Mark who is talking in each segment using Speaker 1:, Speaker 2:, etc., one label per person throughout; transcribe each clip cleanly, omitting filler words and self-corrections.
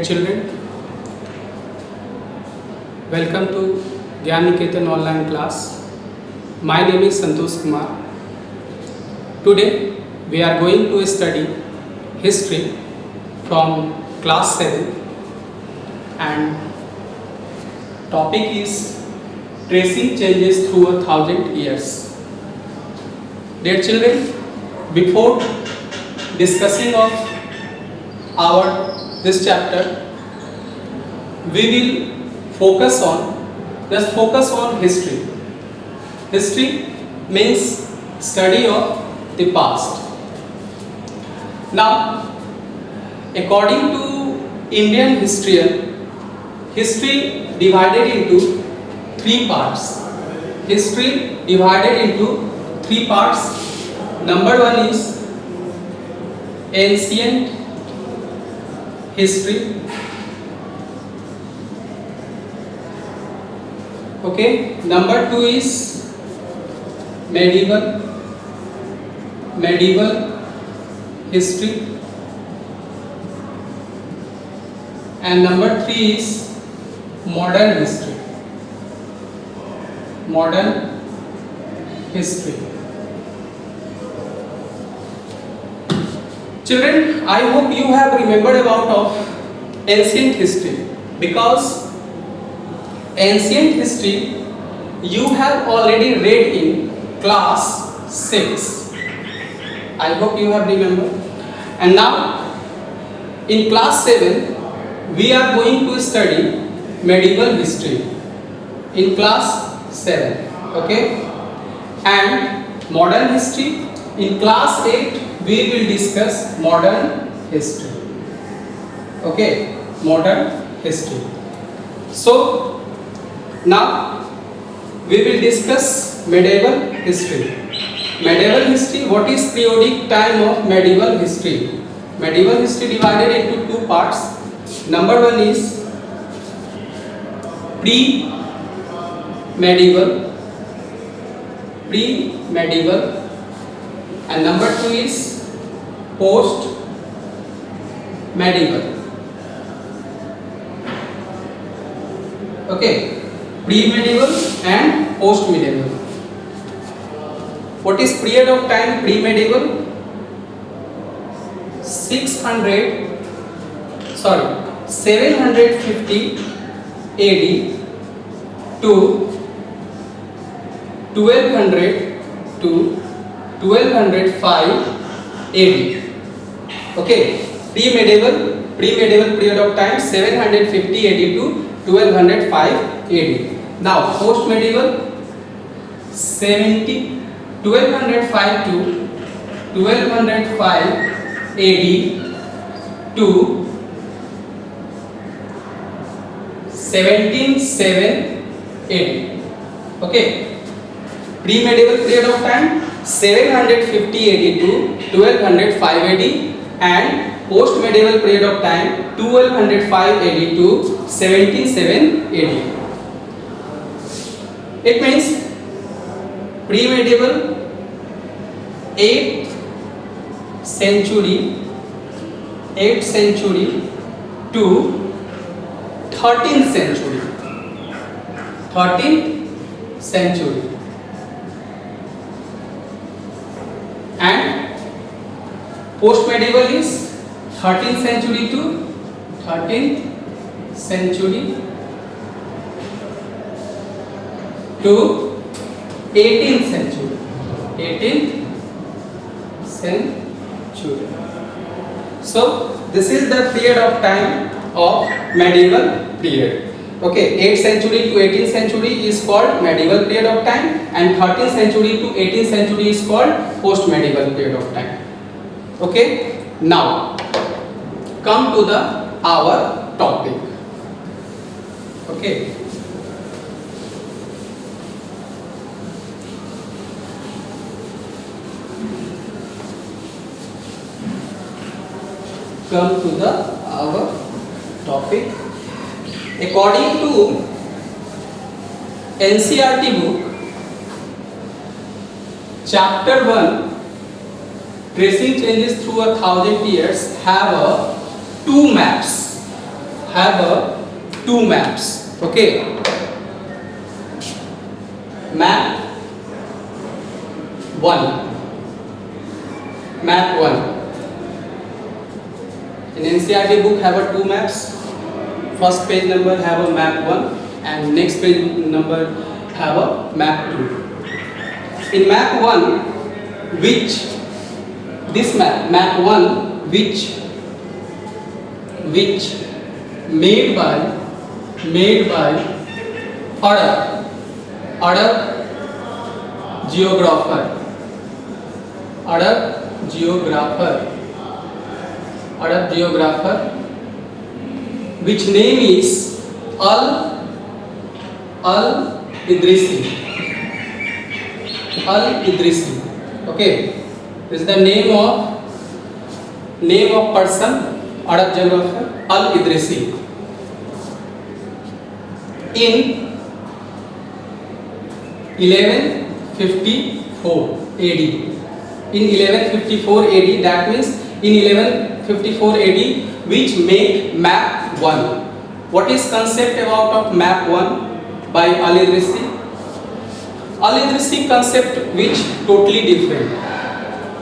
Speaker 1: Dear children, welcome to Gyan Niketan online class. My name is Santosh Kumar. Today we are going to study history from class 7 and topic is tracing changes through 1,000 years. Dear children, before discussing of our this chapter, we will focus on history. History means study of the past. Now, according to Indian historian, history divided into three parts. History divided into three parts. Number one is ancient history. Okay. Number two is medieval history, and number three is modern history. Children, I hope you have remembered about of ancient history, because ancient history you have already read in class 6. I hope you have remembered. And now in class 7 we are going to study medieval history in class 7. Okay? And modern history in class 8 we will discuss modern history. Okay, modern history. So now we will discuss medieval history. Medieval history, what is periodic time of medieval history? Medieval history divided into two parts. Number one is pre-medieval, and number two is post-medieval. Okay, pre-medieval and post-medieval. What is period of time pre-medieval? 750 AD to 1200 to 1205 AD. Okay, pre-medieval period of time 750 AD to 1205 AD. Now post-medieval 1205 to 1205 AD to 177 AD. Okay, pre-medieval period of time 750 AD to 1205 AD, and post-medieval period of time 1205 AD to 177 AD. It means pre-medieval 8th century to 13th century, and post-medieval is 13th century to 18th century. So this is the period of time of medieval period. Okay, 8th century to 18th century is called medieval period of time, and 13th century to 18th century is called post-medieval period of time. Okay, now come to our topic. Okay. Come to our topic. According to NCERT book, chapter 1, tracing changes through 1,000 years, have two maps. have two maps. Okay, map 1, map 1. In NCERT book have a two maps. First page number have a map 1 and next page number have a map 2. In map 1, which this map 1 which made by Arab geographer, which name is Al-Idrisi. Okay, this is the name of person, Arab geographer Al-Idrisi. In 1154 AD. In 1154 AD, that means in 1154 AD, which make map 1. What is concept about of map 1 by Al-Idrisi? Al-Idrisi concept which totally different,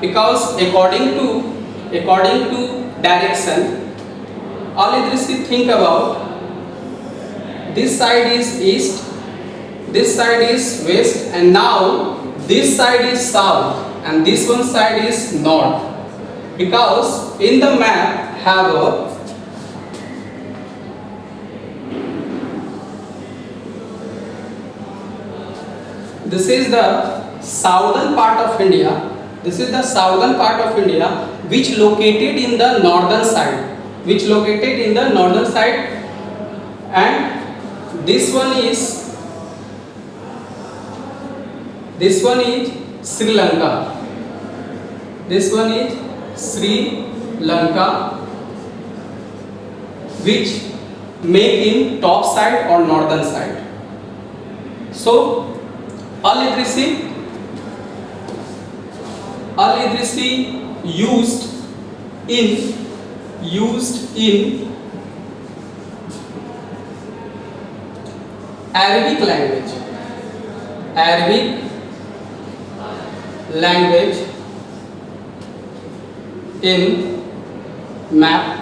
Speaker 1: because according to direction, Al-Idrisi think about this side is east, this side is west, and now this side is south and this one side is north, because in the map have a this is the southern part of India. This is the southern part of India, which located in the northern side. And this one is Sri Lanka. Which make in top side or northern side. So Al-Idrisi used in Arabic language in map,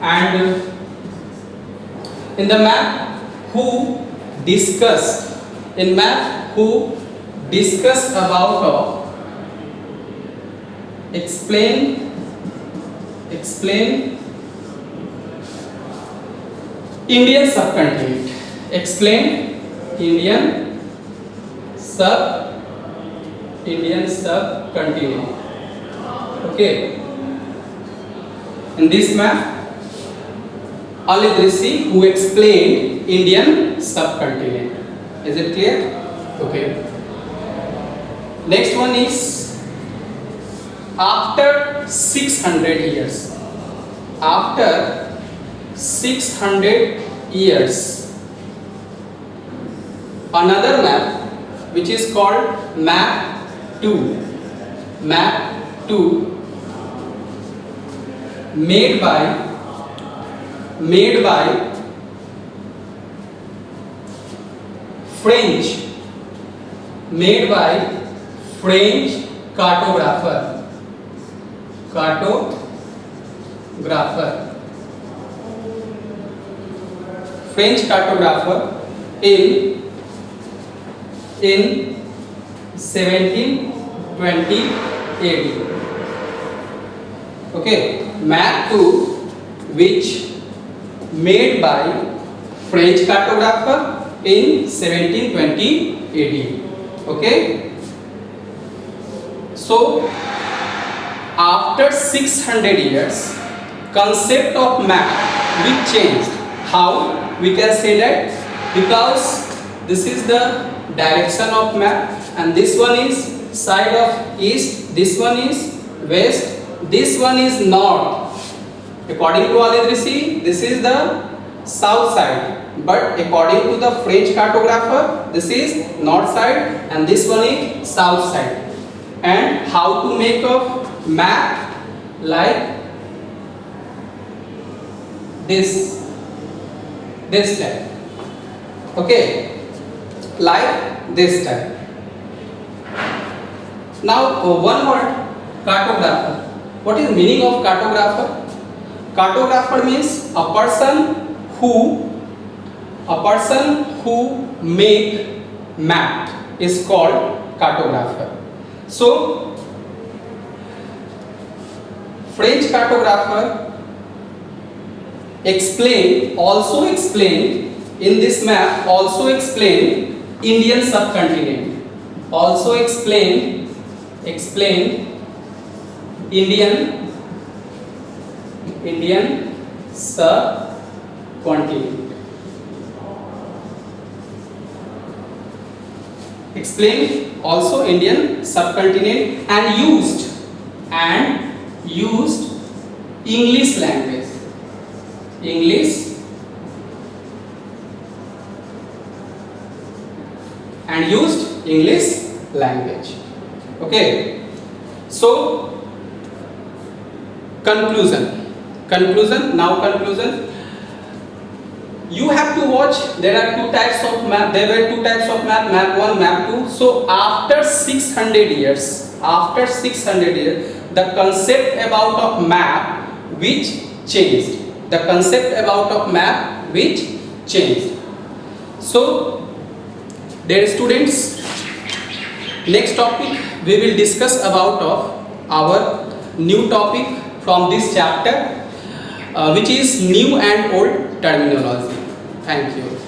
Speaker 1: and in the map who discuss about explain Indian subcontinent. Explain Indian subcontinent. Okay. In this map, Al-Idrisi who explained Indian subcontinent. Is it clear? Okay. Next one is after 600 years. After 600 years, another map which is called map 2 made by French cartographer in 1720 AD. Okay, map 2 which made by French cartographer in 1720 AD. Okay, so after 600 years, concept of map which changed. How we can say that? Because this is the direction of map, and this one is side of east, this one is west, this one is north. According to Al-Idrisi, this is the south side, but according to the French cartographer, this is north side and this one is south side. And how to make a map? like this type. Okay, like this type. Now one word, cartographer. What is the meaning of cartographer? Cartographer means a person who make map is called cartographer. So French cartographer also explain in this map, also explain Indian subcontinent, also explain Indian subcontinent. Explain also Indian subcontinent and used English language. Okay. So conclusion. You have to watch. There were two types of map. Map 1, map 2. So after 600 years, the concept about of map which changed. So, dear students, next topic we will discuss about of our new topic from this chapter, which is new and old terminology. Thank you.